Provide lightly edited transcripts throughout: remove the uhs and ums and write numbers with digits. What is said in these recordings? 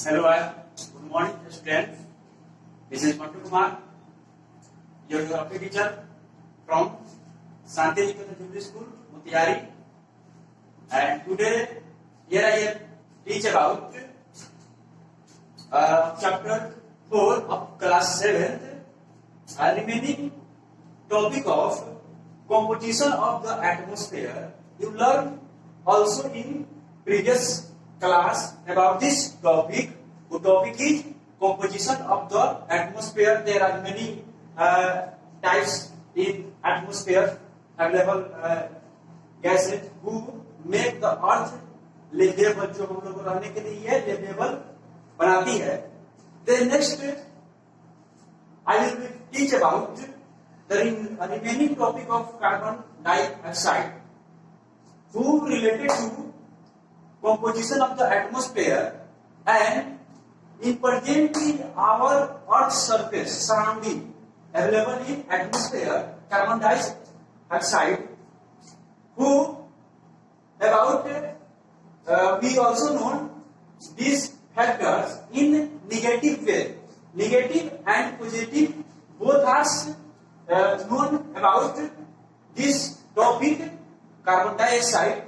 Hello, good morning, students. This is Mantu Kumar, your geography teacher from Santi Niketan Junior School, Mutiari. And today, here I will teach about chapter 4 of class 7th, remaining topic of composition of the atmosphere. You learn also in previous class about this topic. The topic is composition of the atmosphere. There are many types in atmosphere available gases who make the earth livable, जो हम लोग रहने के लिए ये livable बनाती है. Then next I will teach about the remaining topic of carbon dioxide, who related to composition of the atmosphere and in presently our earth's surface surrounding available in atmosphere carbon dioxide, who about we also know these factors in negative way. Negative and positive both are known about this topic. Carbon dioxide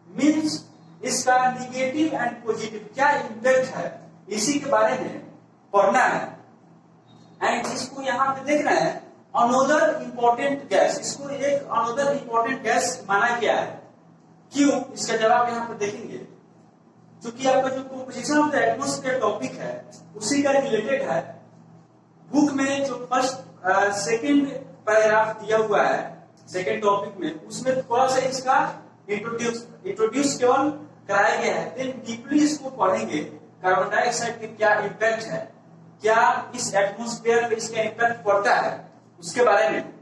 means इसका negative and positive क्या impact है, इसी के बारे में पढ़ना है. And इसको यहाँ पे देख रहे हैं अनोदर इंपॉर्टेंट गैस. इसको एक अनोदर इंपॉर्टेंट गैस माना गया है. क्यों, इसका जवाब यहाँ पे देखेंगे. क्योंकि आपका जो composition of the atmosphere topic है उसी का रिलेटेड है. बुक में जो फर्स्ट सेकंड पैराग्राफ दिया हुआ है सेकंड टॉपिक में, उसमें थोड़ा सा इसका इंट्रोड्यूस केवल कराया गया है. देन डीपली इसको पढ़ेंगे कार्बन डाइऑक्साइड के क्या इम्पैक्ट है, क्या इस एटमॉस्फेयर पे इसका इम्पैक्ट पड़ता है, उसके बारे में.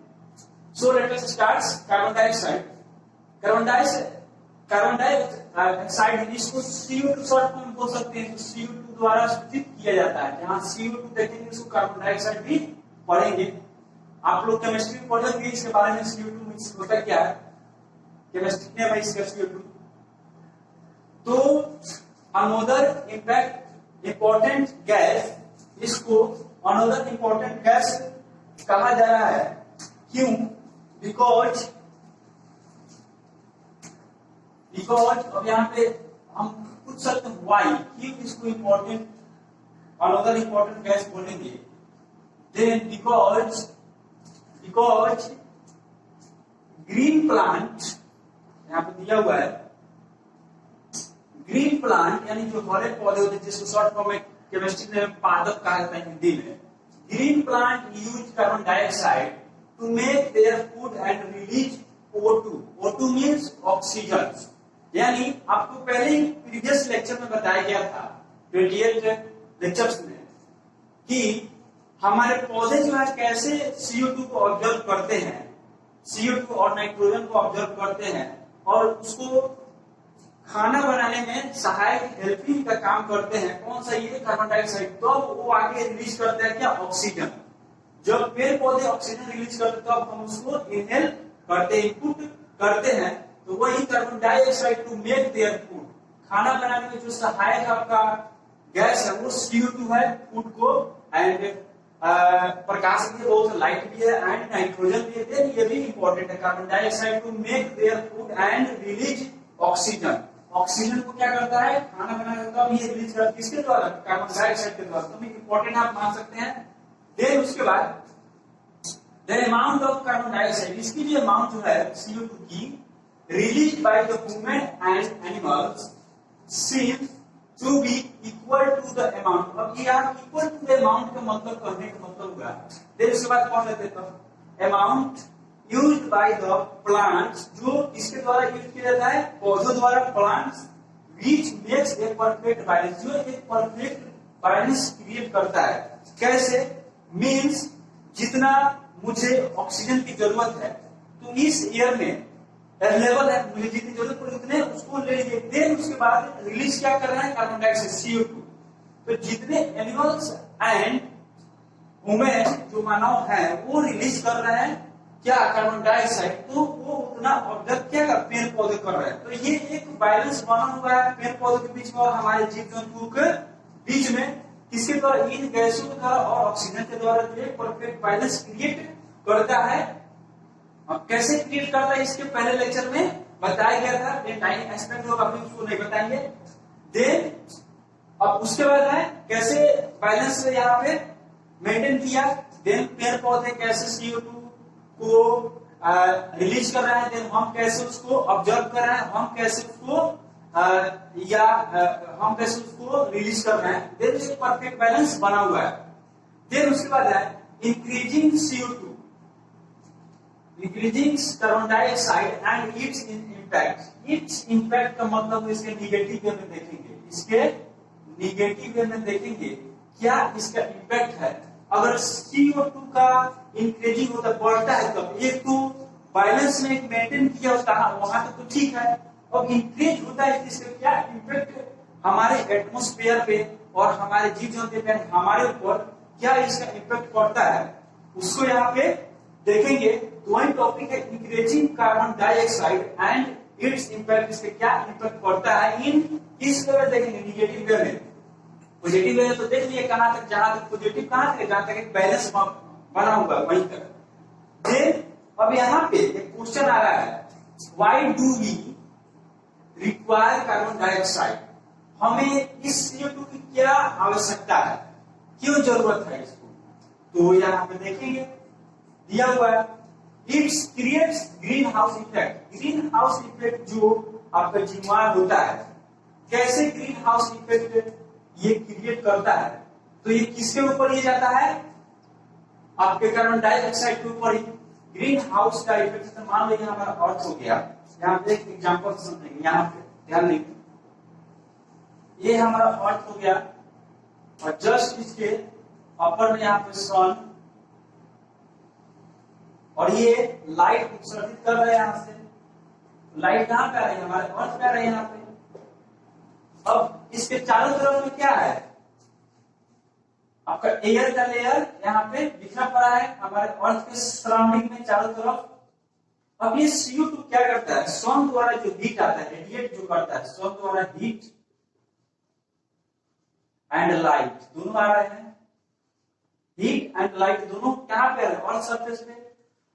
So let us start. Carbon dioxide. Carbon dioxide इसको CO2 शॉर्ट फॉर्म बोल सकते हैं. तो CO2 द्वारा सूचित किया जाता है. जहां CO2 देखेंगे उसको कार्बन डाइऑक्साइड भी पढ़ेंगे. आप लोग केमिस्ट्री में पढ़ेंगे इसके बारे में. CO2 मींस होता क्या है, केमिस्ट्री में इसका CO2. तो अनोदर इंपॉर्टेंट गैस, इसको अनोदर इंपॉर्टेंट गैस कहा जा रहा है. क्यों? बिकॉज अब यहाँ पे हम पूछ सकते हैं व्हाई, क्यों इसको इंपॉर्टेंट अनोदर इंपॉर्टेंट गैस बोलेंगे. देन बिकॉज ग्रीन प्लांट यहाँ पे दिया हुआ है. ग्रीन प्लांट यानी जो हरे पौधे होते हैं जिसको शॉर्ट फॉर्म में केमिस्ट्री में पादप कहा जाता है हिंदी में. Green plant use carbon dioxide to make their food and release O2. O2 means oxygen. यानी आपको पहले ही प्रीवियस लेक्चर में बताया गया था 28 लेक्चर्स में कि हमारे पौधे जो है कैसे CO2 को ऑब्जर्व करते हैं, CO2 और नाइट्रोजन को ऑब्जर्व करते हैं और उसको खाना बनाने में सहायक हेल्पिंग का काम करते हैं. कौन सा? ये कार्बन डाइऑक्साइड. तो वो आगे रिलीज करते हैं क्या? ऑक्सीजन. जब पेड़ पौधे ऑक्सीजन रिलीज करते हैं तो अब हम उसको इनहेल करते हैं, इनपुट करते हैं. तो वही carbon dioxide to make their food. खाना बनाने में जो सहायक आपका गैस है वो CO2 है फूड को, एंड प्रकाश भी बहुत लाइट भी है, एंड नाइट्रोजन भी है. ये भी इंपॉर्टेंट है. Carbon dioxide to make their food and release oxygen. Oxygen को क्या करता है? खाना बनाने का ये रिलीज करता है. किसके द्वारा? कार्बन डाइऑक्साइड के द्वारा. तो इंपॉर्टेंट आप मान सकते हैं. देन उसके बाद the amount of carbon dioxide, इसकी जो अमाउंट जो है CO2 की release by the human and animals seems to be equal to the amount. अब ये आप इक्वल टू द अमाउंट का मतलब कहने का मतलब हुआ. देन उसके बाद कौन लेते हैं? Amount used by the plants, जो इसके द्वारा यूज किया जाता है पौधों द्वारा. Plants which makes a perfect balance, जो एक परफेक्ट बैलेंस क्रिएट करता है. कैसे? मींस जितना मुझे ऑक्सीजन की जरूरत है तो इस ईयर में अवेलेबल है, मुझे जितनी जरूरत पड़े उतने उसको ले लीजिए. देन उसके बाद रिलीज क्या कर रहे हैं? Carbon dioxide CO2. तो जितने एनिमल्स एंड ह्यूमन जो मानव है वो रिलीज कर रहे हैं क्या? Carbon dioxide. तो वो उतना ऑब्जर्व क्या कर पेड़ पौधे कर रहे हैं. तो ये एक बैलेंस बना हुआ है पेड़ पौधों के बीच में और हमारे जीव जंतुओं के बीच में किसके द्वारा, इन गैसों के द्वारा और ऑक्सीजन के द्वारा जो परफेक्ट बैलेंस क्रिएट करता है। अब कैसे क्रिएट करता है इसके पहले लेक्चर में बताया गया था, देन टाइम एक्सपेंड होगा, अभी उसको नहीं बताएंगे। देन अब उसके बाद है कैसे बैलेंस यहाँ पे मेंटेन किया, देन पेड़ पौधे कैसे CO2 को रिलीज कर रहे हैं, देन हम कैसे उसको ऑब्जर्व कर रहे हैं, हम कैसे उसको हम कैसे उसको रिलीज कर रहे हैं, देन एक परफेक्ट बैलेंस बना हुआ है। देन उसके बाद है increasing CO2, increasing carbon dioxide and its impact. Its impact का मतलब इसके निगेटिव वे में देखेंगे, इसके निगेटिव वे में देखेंगे क्या इसका इम्पैक्ट है। अगर CO2 का इंक्रीजिंग होता बढ़ता है तब एक तो बैलेंस में एक मेंटेन किया होता है वहां तक तो ठीक है, अब इंक्रीज होता है इसका क्या इम्पैक्ट हमारे एटमॉस्फेयर पे और हमारे जीव जंतु पे हमारे ऊपर क्या इसका इम्पैक्ट पड़ता है उसको यहाँ पे देखेंगे। तो वही टॉपिक है increasing carbon dioxide and its impact, इसका क्या इम्पैक्ट पड़ता है इन इस तरह देखेंगे निगेटिव वे में। पॉजिटिव वे में तो देख लिए कहां तक, जहां तक पॉजिटिव कहां तक, जहां तक एक बैलेंस बना हुआ वहीं तक। देन अब यहाँ पे एक क्वेश्चन आ रहा है, why do we require carbon dioxide, हमें इस CO2 की क्या आवश्यकता है, क्यों जरूरत है इसको। तो यहाँ पे देखेंगे दिया हुआ है, it's creates green house effect. Green house effect जो आपका जीवाणु होता है, कैसे ग्रीन हाउस इफेक्ट ये क्रिएट करता है, तो ये किसके ऊपर ये जाता है, आपके कार्बन डाइऑक्साइड के ऊपर ही। ग्रीन हाउस का इफेक्ट मान लो हमारा अर्थ हो गया, यहाँ पे एक एग्जांपल समझेंगे, यहाँ पे ध्यान देंगे, ये हमारा अर्थ हो गया और जस्ट इसके अपर में यहाँ पे सन और ये लाइट उत्सर्जित कर रहे हैं यहाँ से, लाइट कहाँ पे आ रही है, हमारे अर्थ पे आ रही है यहाँ पे। अब इसके चारों तरफ में क्या है, आपका एयर का लेयर यहाँ पे बिखरा पड़ा है हमारे अर्थ के सराउंडिंग में चारों तरफ। अब ये CO2 क्या करता है, सन द्वारा जो हीट आता है, रेडिएट जो करता है, सन द्वारा हीट एंड लाइट दोनों आ रहे हैं, हीट एंड लाइट दोनों कहां पे है, अर्थ सरफेस पे।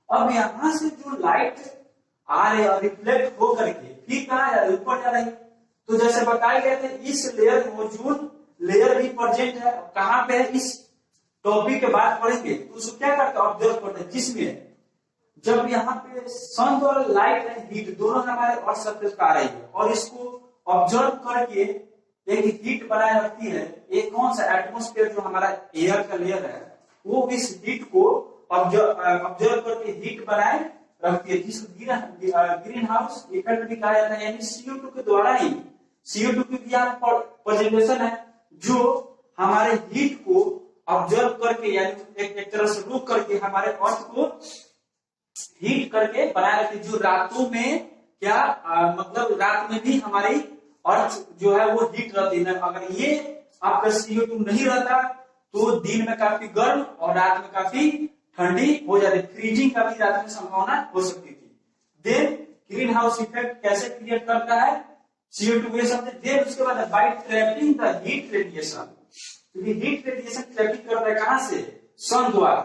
अब यहां से जो लाइट आ रही है रिफ्लेक्ट हो करके फिर कहां जा रही है, ऊपर जा रही है। तो जैसे बताया गया था इस लेयर में मौजूद लेयर भी प्रेजेंट है, कहां पे है, इस टॉपिक के बाद पढ़ेंगे। तो उसको क्या करता है, ऑब्जर्व करता है, जिसमें जब यहाँ पे सन द्वारा लाइट एंड हीट दोनों हमारे अर्थ सरफेस पे आ रही है और इसको ऑब्जर्व करके एक हीट बनाए रखती है, एक कौन सा एटमॉस्फेयर जो हमारा एयर का लेयर है वो इस हीट को ऑब्जर्व करके हीट बनाए रखती है, जिसको ग्रीन हाउस इफेक्ट भी कहा जाता है। यानी CO2 के द्वारा ही, CO2 की भी यहाँ प्रेजेंटेशन है जो हमारे हीट को ऑब्जर्व करके यानी एक तरह से रोक करके हमारे अर्थ को हीट करके बनाए रखती है, जो रातों में क्या मतलब रात में भी हमारी अर्थ जो है वो हीट रहती है। अगर ये आपका CO2 नहीं रहता तो दिन में काफी गर्म और रात में काफी ठंडी हो जाती, फ्रीजिंग का भी रात में संभावना हो सकती थी। देन ग्रीन हाउस इफेक्ट कैसे क्रिएट करता है, CO2 ये समझे। देन उसके बाद by trapping the heat radiation, क्योंकि हीट रेडिएशन ट्रैपिंग करता है कहां से, सन द्वारा।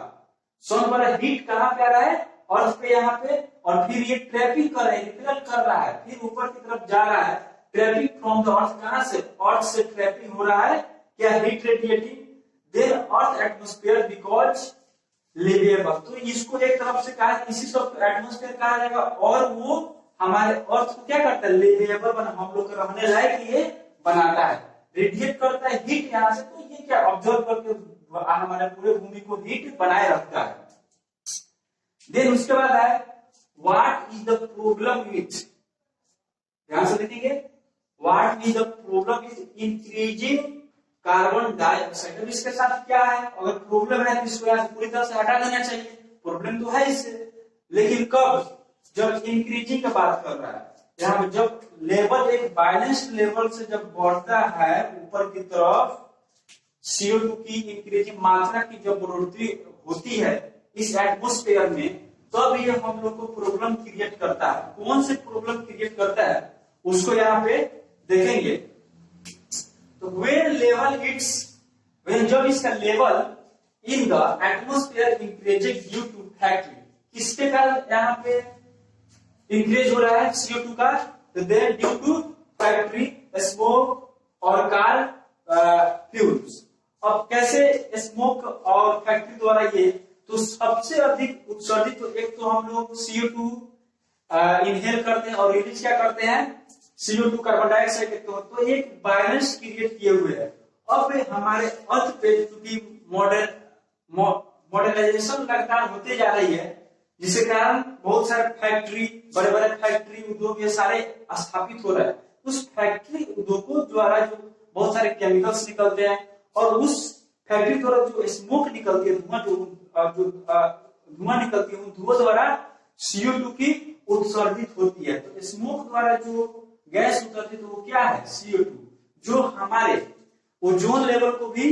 सन द्वारा हीट कहां पे आ रहा है, अर्थ पे यहाँ पे, और फिर ये ट्रैपिंग कर रहा है, रिफ्लेक्ट कर रहा है, फिर ऊपर की तरफ जा रहा है। ट्रैपिंग फ्रॉम द अर्थ, कहां से, अर्थ से ट्रैपिंग हो रहा है क्या, heat radiating. Then earth atmosphere because liveable, तो इसको एक तरफ से कहा, इसी सब एटमॉस्फेयर कहा जाएगा और वो हमारे अर्थ को क्या करता है, लिवेबल बना, हम लोग रहने लायक ये बनाता है, रेडिएट करता है हीट यहाँ से। तो ये क्या ऑब्जर्व करके हमारे पूरे भूमि को हीट बनाए रखता है। देन उसके बाद है what is the problem with, ध्यान से देखेंगे, what is the problem is increasing carbon dioxide. अब इसके साथ क्या है, अगर प्रॉब्लम है तो इसको यहाँ पूरी तरह से हटा देना चाहिए, प्रॉब्लम तो है इससे, लेकिन कब, जब इंक्रीजिंग की बात कर रहा है, यहाँ जब लेवल एक बैलेंस्ड लेवल से जब बढ़ता है ऊपर की तरफ, CO2 की इंक्रीजिंग मात्रा की जब बढ़ोतरी होती है इस एटमॉस्फेयर में, तब ये हम लोग को प्रॉब्लम क्रिएट करता है। कौन से प्रॉब्लम क्रिएट करता है उसको यहाँ पे देखेंगे। तो when जब इसका level in the atmosphere increases due to factory, किसके कारण यहाँ पे इंक्रीज हो रहा है CO2 का, तो then due to factory smoke और कार फ्यूल्स। अब कैसे स्मोक और फैक्ट्री द्वारा ये, तो सबसे अधिक उत्सर्जित तो एक तो हम लोग CO2 इनहेल करते हैं और रिलीज क्या करते हैं, CO2 कार्बन डाइऑक्साइड के तौर तो एक बैलेंस क्रिएट किए हुए है। अब हमारे अर्थ पे चूंकि मॉडर्नाइजेशन लगातार होते जा रही है, जिसके कारण बहुत सारे फैक्ट्री, बड़े बड़े फैक्ट्री उद्योग ये सारे स्थापित हो रहे हैं। उस फैक्ट्री उद्योगों द्वारा जो बहुत सारे केमिकल्स निकलते हैं और उस फैक्ट्री द्वारा जो स्मोक निकलती है, धुआं निकलती है, धुआं द्वारा CO2 की उत्सर्जित होती है। तो स्मोक द्वारा जो गैस उत्सर्जित वो क्या है, CO2, जो हमारे ओजोन लेवल को भी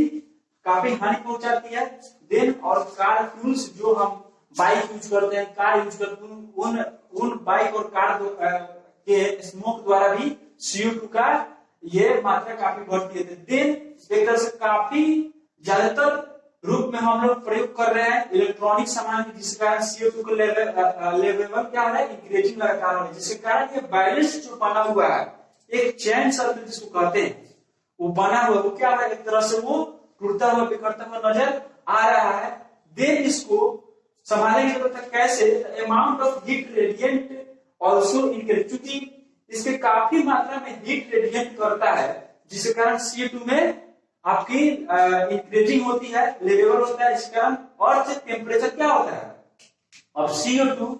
काफी हानि पहुंचाती है। देन और कार फ्यूल्स, जो हम बाइक यूज करते हैं, कार यूज करते हैं, उन बाइक और कार के स्मोक द्वारा भी CO2 का ये मात्रा काफी बढ़ती है। देन एक तरह से काफी ज्यादातर रूप में हम लोग प्रयोग कर रहे हैं इलेक्ट्रॉनिक सामान की, जिसके कारण CO2 का लेवल क्या है, इंक्रीजिंग लगातार हो रहा है, जिसके कारण ये बैलेंस जो बना हुआ है, एक चैन सर्कल जिसको कहते हैं, वो बना हुआ, वो क्या है, एक तरह से वो टूटता हुआ बिखरता हुआ नजर आ रहा है। देन इसको संभालने की जरूरत है, कैसे, amount of heat radiant also increase, क्योंकि इसके काफी मात्रा में हीट रेडिएंट करता है, जिसके कारण CO2 में आपकी इंक्रीजिंग होती है, लेवल होता है, इसके कारण अर्थ टेम्परेचर क्या होता है, अब CO2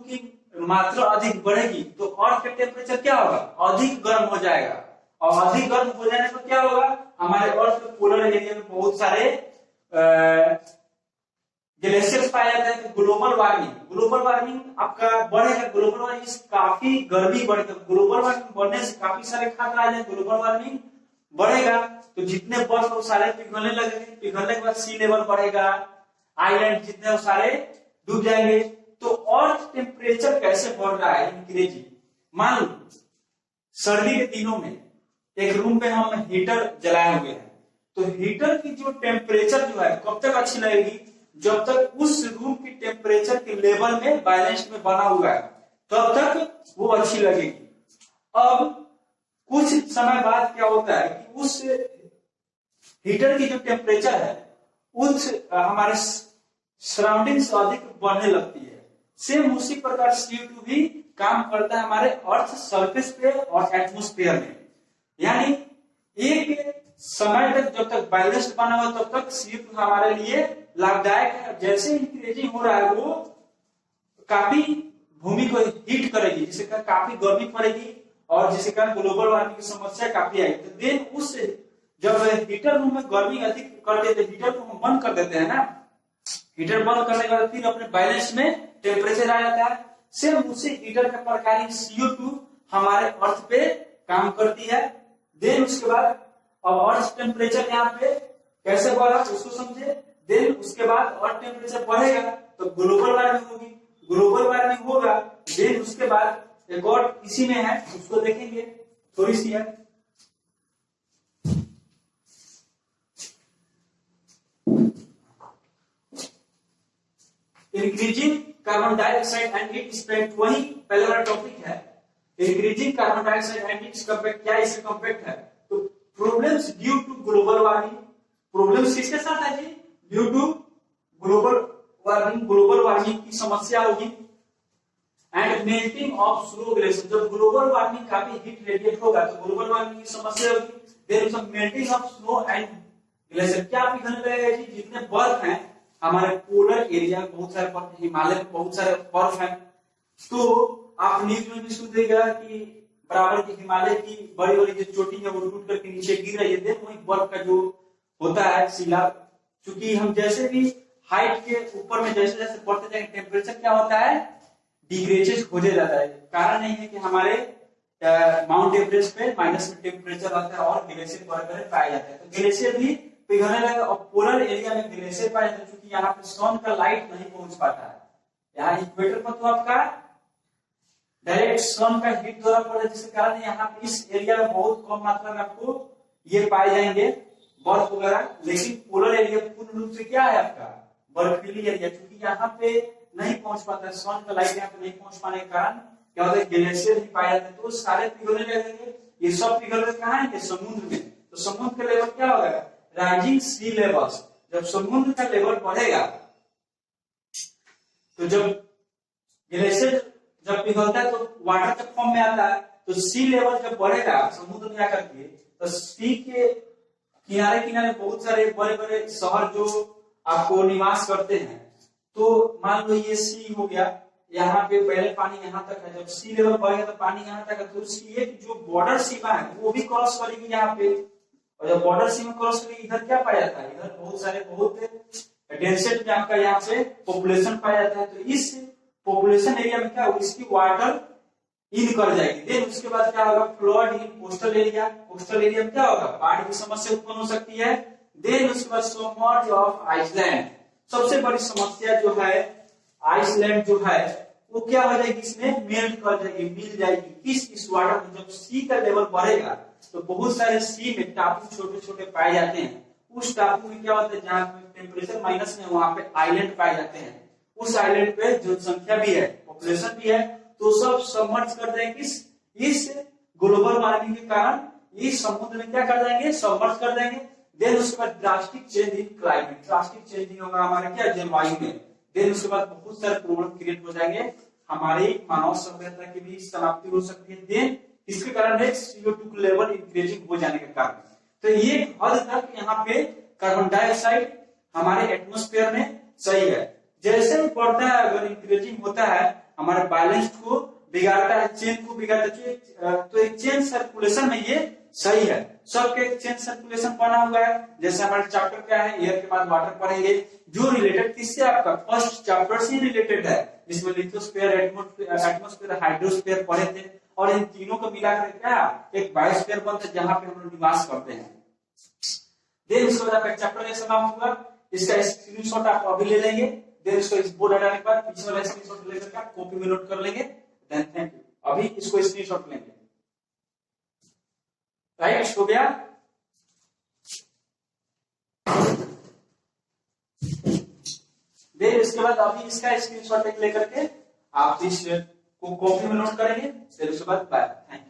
की मात्रा अधिक बढ़ेगी तो अर्थ का टेम्परेचर क्या होगा, अधिक गर्म हो जाएगा, और अधिक गर्म हो जाने पर क्या होगा, हमारे अर्थ के पोलर एरिया में बहुत सारे ग्लेशियर्स पाए जाते हैं। ग्लोबल वार्मिंग आपका बढ़ेगा, ग्लोबल वार्मिंग काफी गर्मी बढ़ेगा, ग्लोबल वार्मिंग बढ़ने से काफी सारे खतरा आ जाए। ग्लोबल वार्मिंग बढ़ेगा तो जितने बर्फ वो सारे पिघलने लगेंगे, पिघलने के बाद सी लेवल बढ़ेगा, आइलैंड जितने वो सारे डूब जाएंगे। तो अर्थ टेम्परेचर कैसे बढ़ रहा है, इंक्रीजिंग। मान लो सर्दी के दिनों में एक रूम पे हम हीटर जलाए हुए हैं, तो हीटर की जो टेम्परेचर जो है कब तक अच्छी लगेगी, जब तक उस रूम की टेम्परेचर के लेवल में बैलेंस में बना हुआ है, तब तक वो अच्छी लगेगी। अब कुछ समय बाद क्या होता है कि उस हीटर की जो टेम्परेचर है उस हमारे सराउंडिंग से अधिक बढ़ने लगती है। सेम उसी प्रकार CO2 भी काम करता है हमारे अर्थ सरफेस पे और एटमोस्फेयर में। यानी एक समय तक जब तक बैलेंस बना हुआ तब तक CO2 हमारे लिए लाभदायक है। जैसे इंक्रीजिंग हो रहा है वो काफी भूमि को हीट करेगी, जिससे काफी गर्मी पड़ेगी और जिसके कारण ग्लोबल वार्मिंग की समस्या काफी आएगी। तो देन उस जब हीटर रूम में गर्मी अधिक कर देते, हीटर को हम बंद कर देते हैं ना, हीटर बंद करने के बाद फिर अपने बैलेंस में टेम्परेचर आ जाता है। सेम उसी हीटर के प्रकार ही CO2 हमारे अर्थ पे काम करती है। देन उसके बाद अब अर्थ टेम्परेचर यहाँ पे कैसे बढ़ा उसको समझे। देन उसके बाद अर्थ टेम्परेचर बढ़ेगा तो ग्लोबल वार्मिंग होगी, ग्लोबल वार्मिंग होगा। देन उसके बाद एक और इसी में है, उसको देखेंगे, थोड़ी सी है। Increasing carbon dioxide and its effect, वही पहले वाला टॉपिक है। Increasing carbon dioxide and its effect, क्या इससे इफेक्ट है, तो problems due to global warming. Problems किसके साथ है जी, due to global warming, global warming की समस्या होगी। And melting of snow glacier, जब ग्लोबल वार्मिंग काफी हीट रेडिएट होगा तो ग्लोबल वार्मिंग की समस्या होगी। There is a melting of snow and glacier, क्या पिघलने लगेगा जी, जितने बर्फ हैं हमारे पोलर एरिया में, बहुत सारे बर्फ, हिमालय में बहुत सारे बर्फ हैं। तो आप न्यूज में भी सुनिएगा कि बराबर की हिमालय की बड़ी बड़ी जो चोटी है वो टूट करके नीचे गिर रही है। देन वही बर्फ का जो होता है शिला, क्योंकि हम जैसे भी हाइट के ऊपर में जैसे जैसे बढ़ते जाएंगे टेम्परेचर क्या होता है, डिग्रेडेड हो जाता है। कारण नहीं है कि हमारे माउंट एवरेस्ट पे माइनस में टेम्परेचर रहता है और ग्लेशियर बढ़कर पाया जाता है, तो ग्लेशियर भी पिघलने लगा। और पोलर एरिया में ग्लेशियर पाया जाता है क्योंकि यहाँ पे सन का लाइट नहीं पहुंच पाता है। यहाँ इक्वेटर पर तो आपका डायरेक्ट सन का हीट द्वारा पड़े, जिसके कारण यहाँ पे इस एरिया में बहुत कम मात्रा में आपको ये पाए जाएंगे बर्फ वगैरह। लेकिन पोलर एरिया पूर्ण रूप से क्या है आपका बर्फीली एरिया, क्योंकि यहाँ पे नहीं पहुंच पाता है, सन का लाइट यहाँ पे नहीं पहुंच पाने के कारण क्या होता है ग्लेशियर ही पाए जाते हैं, तो सारे पिघलने लगेंगे। ये सब पिघल रहे कहाँ है, समुद्र में। तो समुद्र का लेवल क्या होगा, राइजिंग सी लेवल्स। जब समुद्र का लेवल बढ़ेगा तो जब ग्लेशियर जब पिघलता है तो वाटर के फॉर्म में आता है, तो सी लेवल जब बढ़ेगा समुद्र में आकर के, तो सी के किनारे किनारे बहुत सारे बड़े बड़े शहर जो आपको निवास करते हैं। तो मान लो ये सी हो गया, यहाँ पे पहले पानी यहाँ तक है, जब सी लेवल बढ़ेगा तो पानी यहाँ तक है, तो उसकी एक जो बॉर्डर सीमा है वो भी क्रॉस करेगी यहाँ पे। और जब बॉर्डर सीमा क्रॉस करेगी, इधर क्या पाया जाता है, इधर बहुत सारे बहुत डेंसिटी में आपका यहाँ पे पॉपुलेशन पाया जाता है। तो इस पॉपुलेशन एरिया में क्या होगा, इसकी वाटर इन कर जाएगी। देन उसके बाद क्या होगा, फ्लड इन कोस्टल एरिया। कोस्टल एरिया में क्या होगा, बाढ़ की समस्या उत्पन्न हो सकती है। देन उसके बाद सबमर्ज ऑफ आइसलैंड। सबसे बड़ी समस्या जो है आइसलैंड जो है वो क्या हो जाएगी, इसमें मेल्ट कर जाएगी, मिल जाएगी। किस इस वाटर में जब सी का लेवल बढ़ेगा तो बहुत सारे सी में टापू छोटे छोटे पाए जाते हैं। उस टापू में क्या होता है, जहाँ पे टेम्परेचर माइनस में वहां पे आइलैंड पाए जाते हैं। उस आइलैंड पे जनसंख्या भी है, पॉपुलेशन भी है, तो सब सबमर्ज कर देंगे। इस ग्लोबल वार्मिंग के कारण इस समुद्र में क्या कर देंगे, सबमर्ज कर देंगे। देन उसके बाद drastic change in climate, drastic changing होगा हमारे क्या जलवायु में। देन उसके बाद बहुत सारे प्रॉब्लम क्रिएट हो जाएंगे, हमारी मानव सभ्यता की भी समाप्ति हो सकती है। देन इसके कारण है CO2 लेवल इंक्रीजिंग हो जाने के कारण। तो ये हद तक यहाँ पे कार्बन डाइऑक्साइड हमारे एटमॉस्फेयर में सही है। जैसे ही बढ़ता है, अगर इंक्रीजिंग होता है, हमारे बैलेंस को बिगाड़ता है, चेन को बिगाड़ता है, तो एक चेन सर्कुलेशन में ये सही है। सबके एक चेन सर्कुलेशन बना हुआ है। जैसे हमारे चैप्टर क्या है, एयर के बाद वाटर पढ़ेंगे, जो रिलेटेड किससे, आपका फर्स्ट चैप्टर से रिलेटेड है, जिसमें लिथोस्फीयर, एटमॉस्फेयर, हाइड्रोस्फीयर पढ़े थे। और इन तीनों को मिलाकर क्या एक बायोस्फीयर बनता है, जहां पे हम लोग निवास करते हैं। देन उसके बाद आपका चैप्टर समाप्त हुआ। इसका स्क्रीनशॉट आप अभी ले लेंगे। देन इसको इस बोर्ड हटाने के बाद पीछे वाला स्क्रीनशॉट लेकर आप कॉपी में नोट कर लेंगे। Then thank you. अभी इसको स्क्रीनशॉट लेंगे। राइट, हो गया। देन इसके बाद अभी इसका स्क्रीनशॉट लेकर के आप इस को कॉपी में नोट करेंगे। फिर उसके बाद बाय। Thank you.